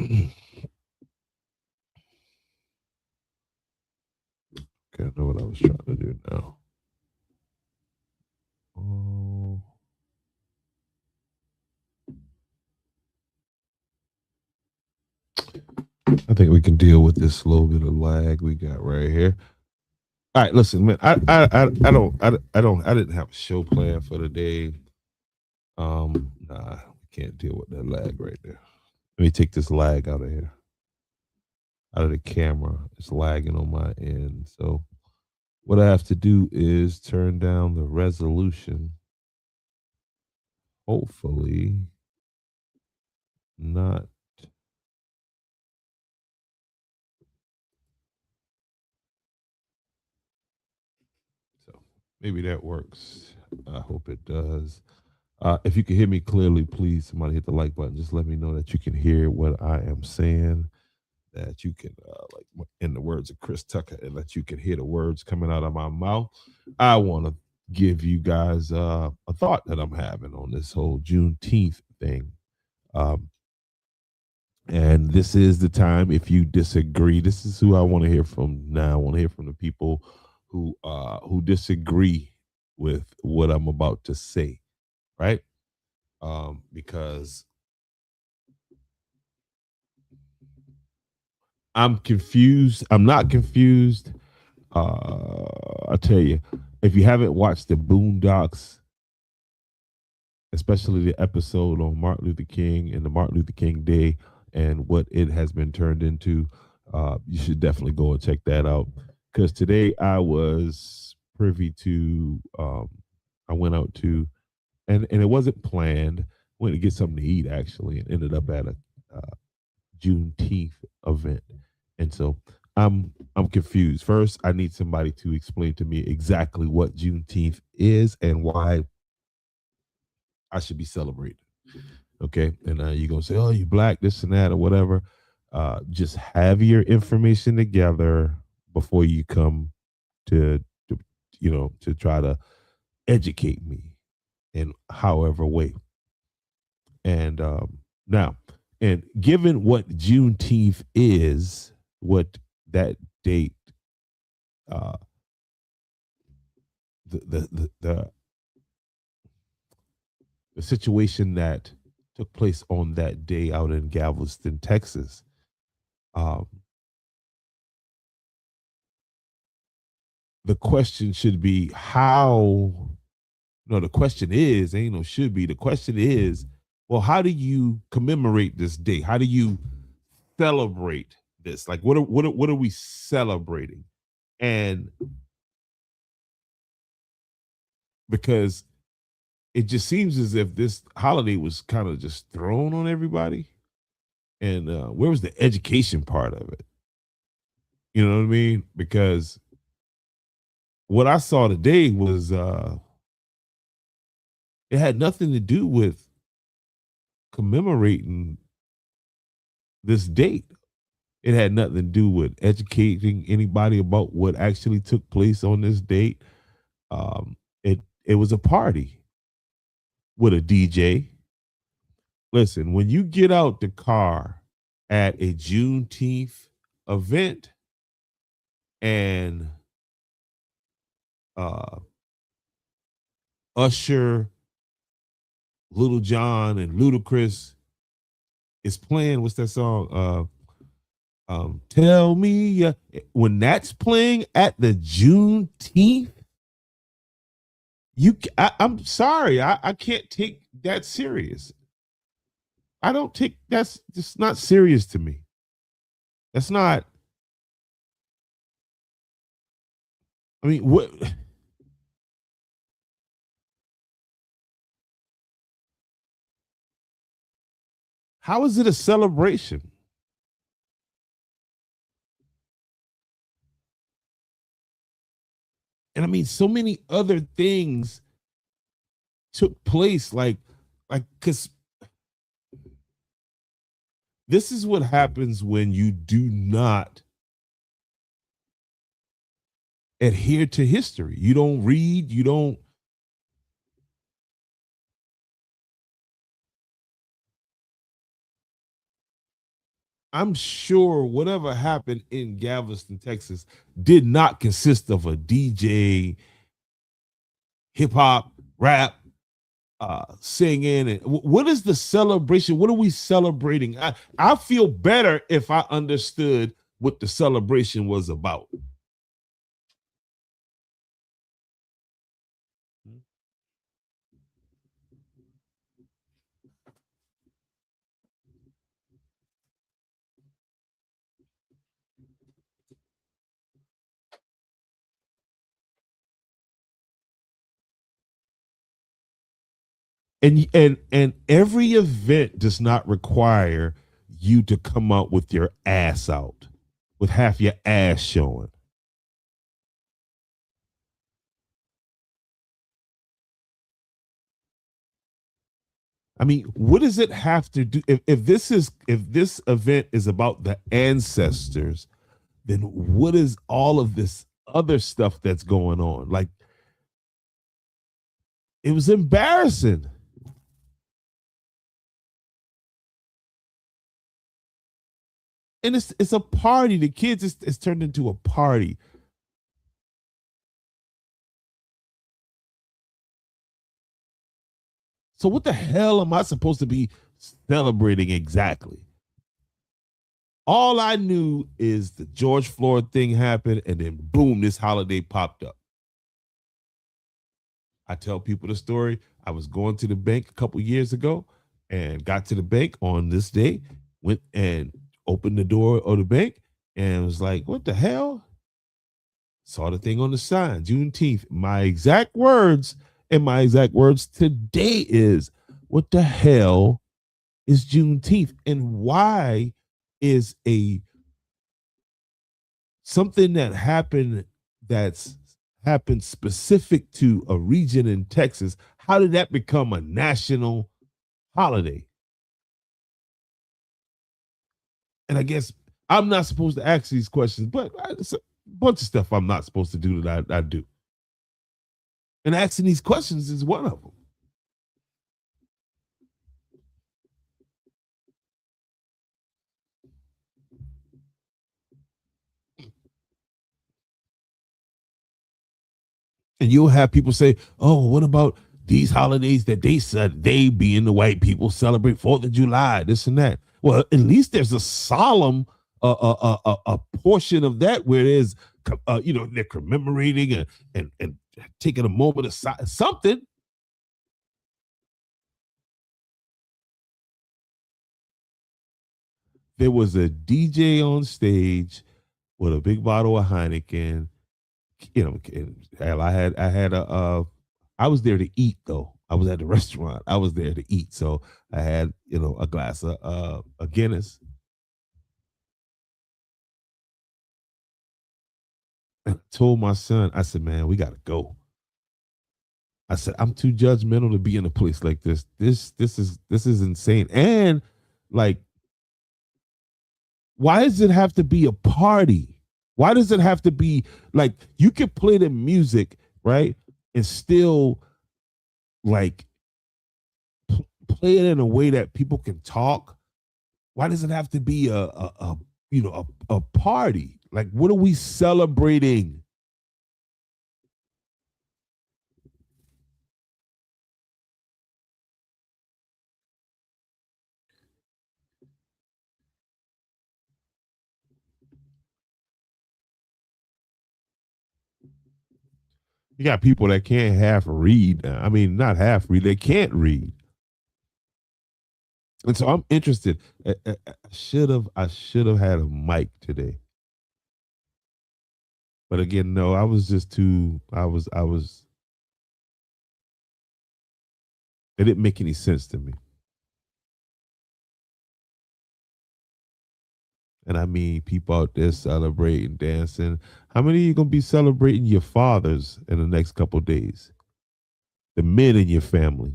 Okay, I know what I was trying to do now. Oh, I think we can deal with this little bit of lag we got right here. All right, listen, man. I didn't have a show plan for the day. Nah, we can't deal with that lag right there. Let me take this lag out of here, out of the camera. It's lagging on my end. So what I have to do is turn down the resolution. Hopefully, not. So maybe that works. I hope it does. If you can hear me clearly, please, somebody hit the like button. Just let me know that you can hear what I am saying. That you can, like in the words of Chris Tucker, and that you can hear the words coming out of my mouth. I want to give you guys a thought that I'm having on this whole Juneteenth thing. Um, and this is the time. If you disagree, this is who I want to hear from now. I want to hear from the people who disagree with what I'm about to say, right? Because I'm confused. I'm not confused. I tell you, if you haven't watched the Boondocks, especially the episode on Martin Luther King and the Martin Luther King Day and what it has been turned into, you should definitely go and check that out. Because today I was privy to, I went out to, and it wasn't planned. Went to get something to eat actually, and ended up at a Juneteenth event, and so I'm confused. First, I need somebody to explain to me exactly what Juneteenth is and why I should be celebrating. Okay, and you're gonna say, "Oh, you black, this and that, or whatever." Just have your information together before you come to to try to educate me in however way. And now, and given what Juneteenth is, what that date, uh, the the situation that took place on that day out in Galveston, Texas. Um, the question should be how. No, the question is, ain't no should be. The question is, well, how do you commemorate this day? How do you celebrate this? Like, what are we celebrating? And because it just seems as if this holiday was kind of just thrown on everybody. And where was the education part of it? You know what I mean? Because what I saw today was it had nothing to do with commemorating this date. It had nothing to do with educating anybody about what actually took place on this date. It was a party with a DJ. Listen, when you get out the car at a Juneteenth event and uh, Usher, Little John, and Ludacris is playing, what's that song? Tell me when that's playing at the Juneteenth, I'm sorry, I can't take that serious. I don't take that's just not serious to me. That's not. I mean, what? How is it a celebration? And I mean, so many other things took place. Like, because this is what happens when you do not adhere to history. You don't read. You don't. I'm sure whatever happened in Galveston, Texas, did not consist of a DJ, hip hop, rap, singing. And what is the celebration? What are we celebrating? I feel better if I understood what the celebration was about. And every event does not require you to come out with your ass out, with half your ass showing. I mean, what does it have to do if this event is about the ancestors, then what is all of this other stuff that's going on? Like, it was embarrassing. And it's a party. The kids, it's turned into a party. So what the hell am I supposed to be celebrating exactly? All I knew is the George Floyd thing happened, and then boom, this holiday popped up. I tell people the story. I was going to the bank a couple years ago and got to the bank on this day, went and opened the door of the bank and was like, what the hell? Saw the thing on the sign, Juneteenth. My exact words today is, what the hell is Juneteenth? And why is a something that's happened specific to a region in Texas, how did that become a national holiday? And I guess I'm not supposed to ask these questions, but it's a bunch of stuff I'm not supposed to do that I do. And asking these questions is one of them. And you'll have people say, oh, what about these holidays that they said, they being the white people, celebrate 4th of July, this and that? Well, at least there's a solemn a portion of that where there's they're commemorating and taking a moment of something. There was a DJ on stage with a big bottle of Heineken. Hell, I was there to eat though. I was at the restaurant. I was there to eat, so I had a glass of a Guinness. And I told my son, I said, man, we gotta go. I said, I'm too judgmental to be in a place like this. This is insane. And like, why does it have to be a party? Why does it have to be like you could play the music, right? And still like play it in a way that people can talk. Why does it have to be a party? Like, what are we celebrating? You got people that can't half read. I mean, not half read, they can't read. And so I'm interested. I should have had a mic today. But again, no, I was just too I was it didn't make any sense to me. And I mean people out there celebrating, dancing. How many of you gonna be celebrating your fathers in the next couple of days? The men in your family.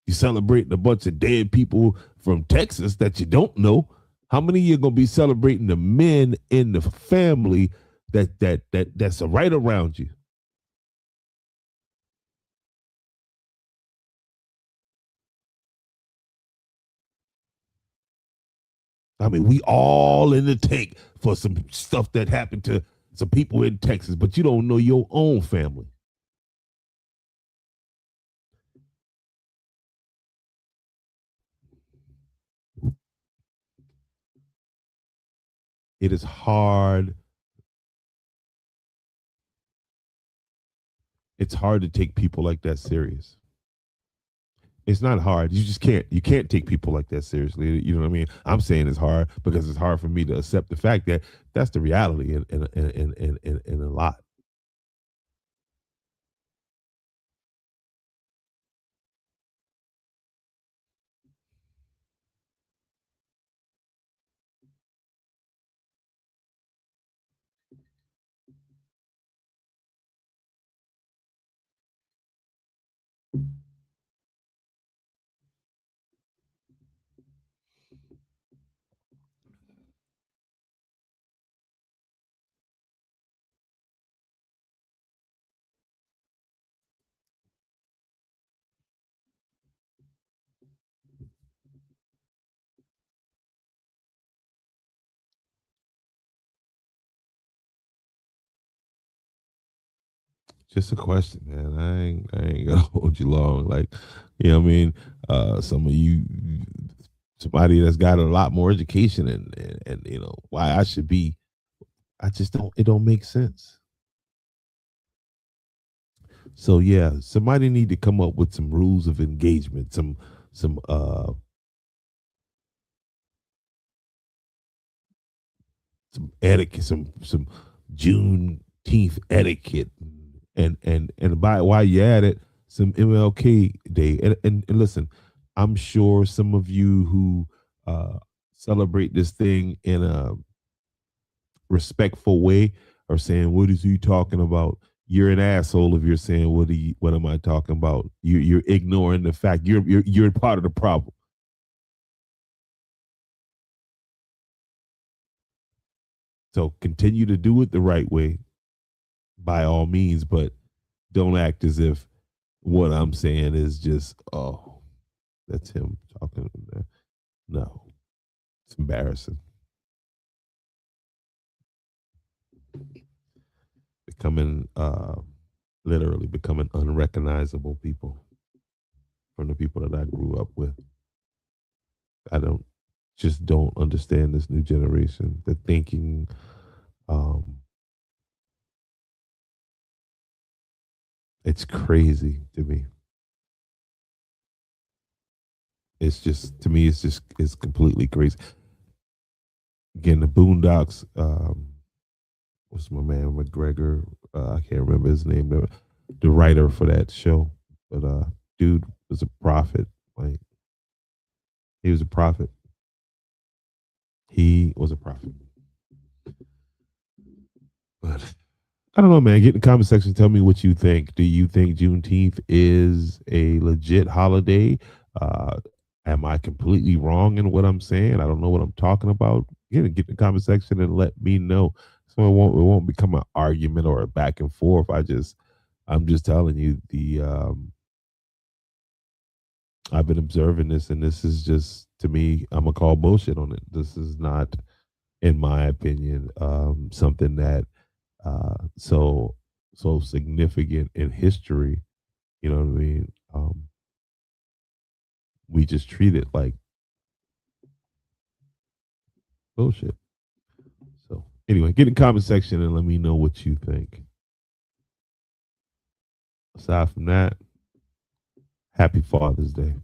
You celebrating a bunch of dead people from Texas that you don't know. How many of you are gonna be celebrating the men in the family that's right around you? I mean, we all in the tank for some stuff that happened to some people in Texas, but you don't know your own family. It is hard. It's hard to take people like that serious. It's not hard. You just can't. You can't take people like that seriously. You know what I mean? I'm saying it's hard because it's hard for me to accept the fact that that's the reality in a lot. Just a question, man. I ain't gonna hold you long. Like, you know what I mean? Some of you, somebody that's got a lot more education and you know why I should be. I just don't. It don't make sense. So yeah, somebody need to come up with some rules of engagement, some etiquette, some Juneteenth etiquette, and by while you at it, some MLK Day, and listen, I'm sure some of you who celebrate this thing in a respectful way are saying, "What is he talking about?" You're an asshole if you're saying, What am I talking about?" You're ignoring the fact you're part of the problem. So continue to do it the right way by all means, but don't act as if what I'm saying is just, oh, that's him talking. No, it's embarrassing. Becoming, literally becoming unrecognizable people from the people that I grew up with. I don't just don't understand this new generation. The thinking, um, it's crazy to me. It's just to me, it's completely crazy. Again, the Boondocks. What's my man McGregor? I can't remember his name. The writer for that show, but dude was a prophet. Like he was a prophet. He was a prophet. But I don't know, man. Get in the comment section. Tell me what you think. Do you think Juneteenth is a legit holiday? Uh, am I completely wrong in what I'm saying? I don't know what I'm talking about. Get in the comment section and let me know. So it won't become an argument or a back and forth. I'm just telling you I've been observing this, and this is just to me. I'm gonna call bullshit on it. This is not, in my opinion, something that so significant in history. You know what I mean? We just treat it like bullshit. So anyway, get in the comment section and let me know what you think. Aside from that, happy Father's Day.